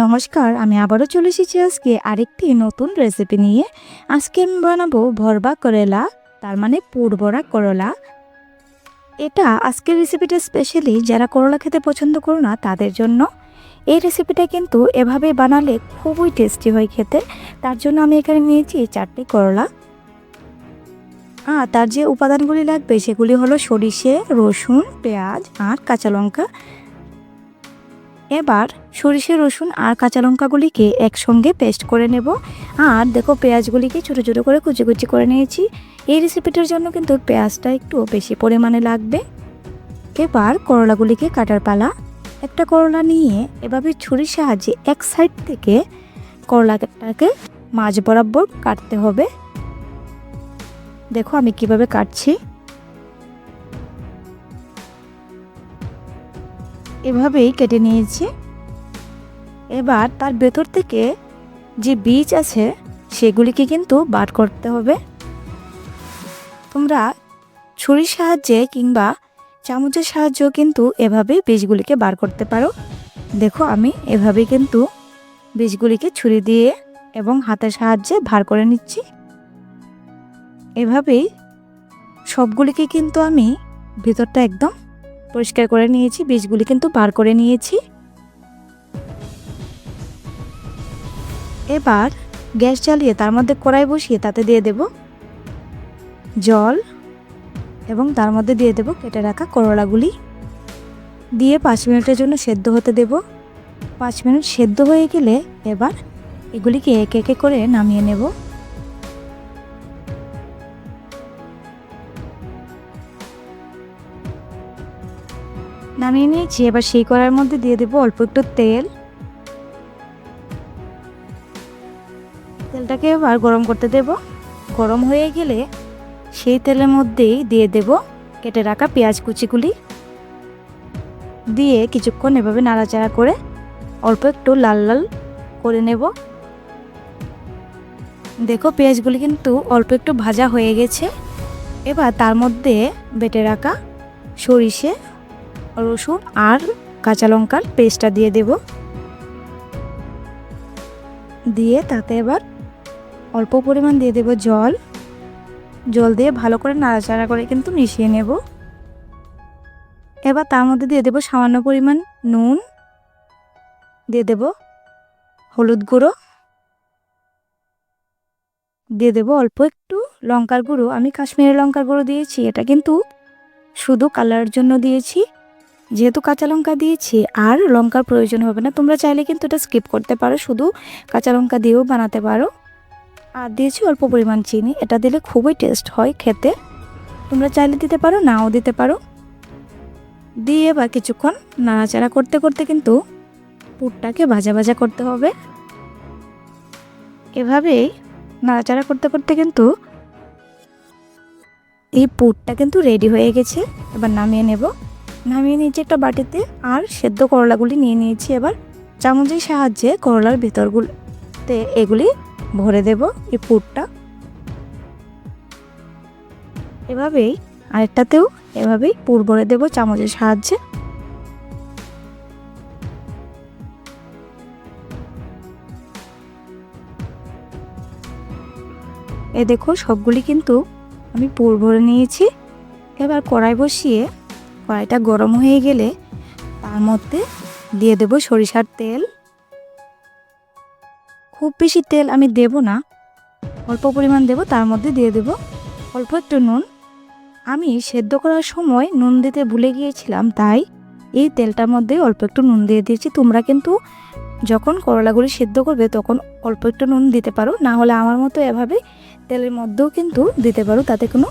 নমস্কার, আমি আবারও চলে এসেছি আজকে আরেকটি নতুন রেসিপি নিয়ে। আজকে আমি বানাবো ভরবা করলা, তার মানে পুর ভরা করলা। এটা আজকের রেসিপিটা স্পেশালি যারা করলা খেতে পছন্দ করো না তাদের জন্য। এই রেসিপিটা কিন্তু এভাবে বানালে খুবই টেস্টি হয় খেতে। তার জন্য আমি এখানে নিয়েছি 4টি করলা। তার যে উপাদানগুলি লাগবে সেগুলি হলো সরিষে, রসুন, পেঁয়াজ আর কাঁচা লঙ্কা। এবার সরিষে, রসুন আর কাঁচা লঙ্কাগুলিকে একসঙ্গে পেস্ট করে নেব। আর দেখো পেঁয়াজগুলিকে ছোটো ছোটো করে কুচি কুচি করে নিয়েছি। এই রেসিপিটার জন্য কিন্তু পেঁয়াজটা একটু বেশি পরিমাণে লাগবে। এবার করলাগুলিকে কাটার পালা। একটা করলা নিয়ে এভাবে ছুরির সাহায্যে এক সাইড থেকে করলাটাকে মাঝ বরাবর কাটতে হবে। দেখো আমি কিভাবে কাটছি। এভাবেই কেটে নিয়েছি। এবার তার ভেতর থেকে যে বীজ আছে সেগুলিকে কিন্তু বার করতে হবে। তোমরা ছুরির সাহায্যে কিংবা চামচের সাহায্যেও কিন্তু এভাবে বীজগুলিকে বার করতে পারো। দেখো আমি এভাবেই কিন্তু বীজগুলিকে ছুরি দিয়ে এবং হাতের সাহায্যে বার করে নিচ্ছি। এভাবেই সবগুলিকে কিন্তু আমি ভিতরটা একদম পরিষ্কার করে নিয়েছি, বীজগুলি কিন্তু বার করে নিয়েছি। এবার গ্যাস জ্বালিয়ে তার মধ্যে কড়াই বসিয়ে তাতে দিয়ে দেব জল এবং তার মধ্যে দিয়ে দেব কেটে রাখা করলাগুলি। দিয়ে 5 মিনিটের জন্য সেদ্ধ হতে দেব। 5 মিনিট সেদ্ধ হয়ে গেলে এবার এগুলিকে একে একে করে নামিয়ে নেব। নামিয়ে নিয়েছি। এবার সেই কড়াইয়ের মধ্যে দিয়ে দেব অল্প একটু তেল। তেলটাকে এবার গরম করতে দেব। গরম হয়ে গেলে সেই তেলের মধ্যেই দিয়ে দেব কেটে রাখা পেঁয়াজ কুচিগুলি। দিয়ে কিছুক্ষণ এভাবে নাড়াচাড়া করে অল্প একটু লাল লাল করে নেব। দেখো পেঁয়াজগুলি কিন্তু অল্প একটু ভাজা হয়ে গেছে। এবার তার মধ্যে বেটে রাখা সরিষে, রসুন আর কাঁচা লঙ্কার পেস্টটা দিয়ে দেব। দিয়ে তাতে এবার অল্প পরিমাণ দিয়ে দেব জল। জল দিয়ে ভালো করে নাড়াচাড়া করে কিন্তু মিশিয়ে নেব। এবার তার মধ্যে দিয়ে দেব সামান্য পরিমাণ নুন, দিয়ে দেব হলুদ গুঁড়ো, দিয়ে দেব অল্প একটু লঙ্কার গুঁড়ো। আমি কাশ্মীরি লঙ্কার গুঁড়ো দিয়েছি, এটা কিন্তু শুধু কালারের জন্য দিয়েছি। যেহেতু কাঁচা লঙ্কা দিয়েছি আর লঙ্কার প্রয়োজন হবে না, তোমরা চাইলে কিন্তু এটা স্কিপ করতে পারো, শুধু কাঁচা লঙ্কা দিয়েও বানাতে পারো। আর দিয়েছি অল্প পরিমাণ চিনি, এটা দিলে খুবই টেস্ট হয় খেতে। তোমরা চাইলে দিতে পারো, নাও দিতে পারো। দিয়ে বা কিছুক্ষণ নাড়াচাড়া করতে করতে কিন্তু পুরটাকে ভাজা ভাজা করতে হবে। এভাবেই নাড়াচাড়া করতে করতে কিন্তু এই পুরটা কিন্তু রেডি হয়ে গেছে। এবার নামিয়ে নেব। নামিয়ে নিয়েছি একটা বাটিতে। আর সেদ্ধ করলাগুলি নিয়ে নিয়েছি। এবার চামচের সাহায্যে করলার ভেতরগুলোতে এগুলি ভরে দেব এই পুরটা। এভাবেই আরেকটাতেও এভাবেই পুর ভরে দেব চামচের সাহায্যে। দেখো সবগুলি কিন্তু আমি পুর ভরে নিয়েছি। এবার কড়াই বসিয়ে কড়াইটা গরম হয়ে গেলে তার মধ্যে দিয়ে দেব সরিষার তেল। খুব বেশি তেল আমি দেব না, অল্প পরিমাণ দেব। তার মধ্যে দিয়ে দেব অল্প একটু নুন। আমি সেদ্ধ করার সময় নুন দিতে ভুলে গিয়েছিলাম, তাই এই তেলটার মধ্যে অল্প একটু নুন দিয়ে দিয়েছি। তোমরা কিন্তু যখন করলাগুলি সেদ্ধ করবে তখন অল্প একটু নুন দিতে পারো, না হলে আমার মতো এভাবে তেলের মধ্যেও কিন্তু দিতে পারো, তাতে কোনো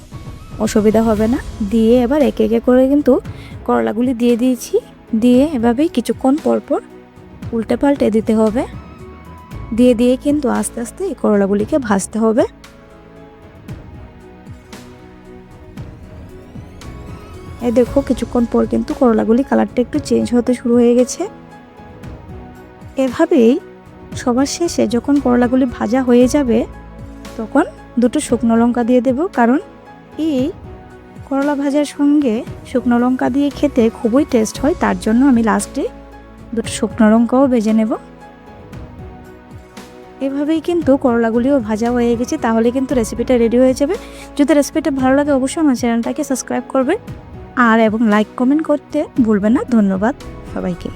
অসুবিধা হবে না। দিয়ে এবার একে একে করে কিন্তু করলাগুলি দিয়ে দিয়েছি। দিয়ে এভাবেই কিছুক্ষণ পরপর উল্টে পাল্টে দিতে হবে। দিয়ে দিয়ে কিন্তু আস্তে আস্তে এই করলাগুলিকে ভাজতে হবে। দেখো কিছুক্ষণ পর কিন্তু করলাগুলি কালারটা একটু চেঞ্জ হতে শুরু হয়ে গেছে। এভাবেই সবার শেষে যখন করলাগুলি ভাজা হয়ে যাবে তখন 2টো শুকনো লঙ্কা দিয়ে দেব, কারণ এই করলা ভাজার সঙ্গে শুকনো লঙ্কা দিয়ে খেতে খুবই টেস্ট হয়। তার জন্য আমি লাস্টে 2টো শুকনো লঙ্কাও ভেজে নেব। এভাবেই কিন্তু করলাগুলিও ভাজা হয়ে গেছে। তাহলে কিন্তু রেসিপিটা রেডি হয়ে যাবে। যদি রেসিপিটা ভালো লাগে অবশ্যই আমার চ্যানেলটাকে সাবস্ক্রাইব করবে এবং লাইক কমেন্ট করতে ভুলবেন না। ধন্যবাদ সবাইকে।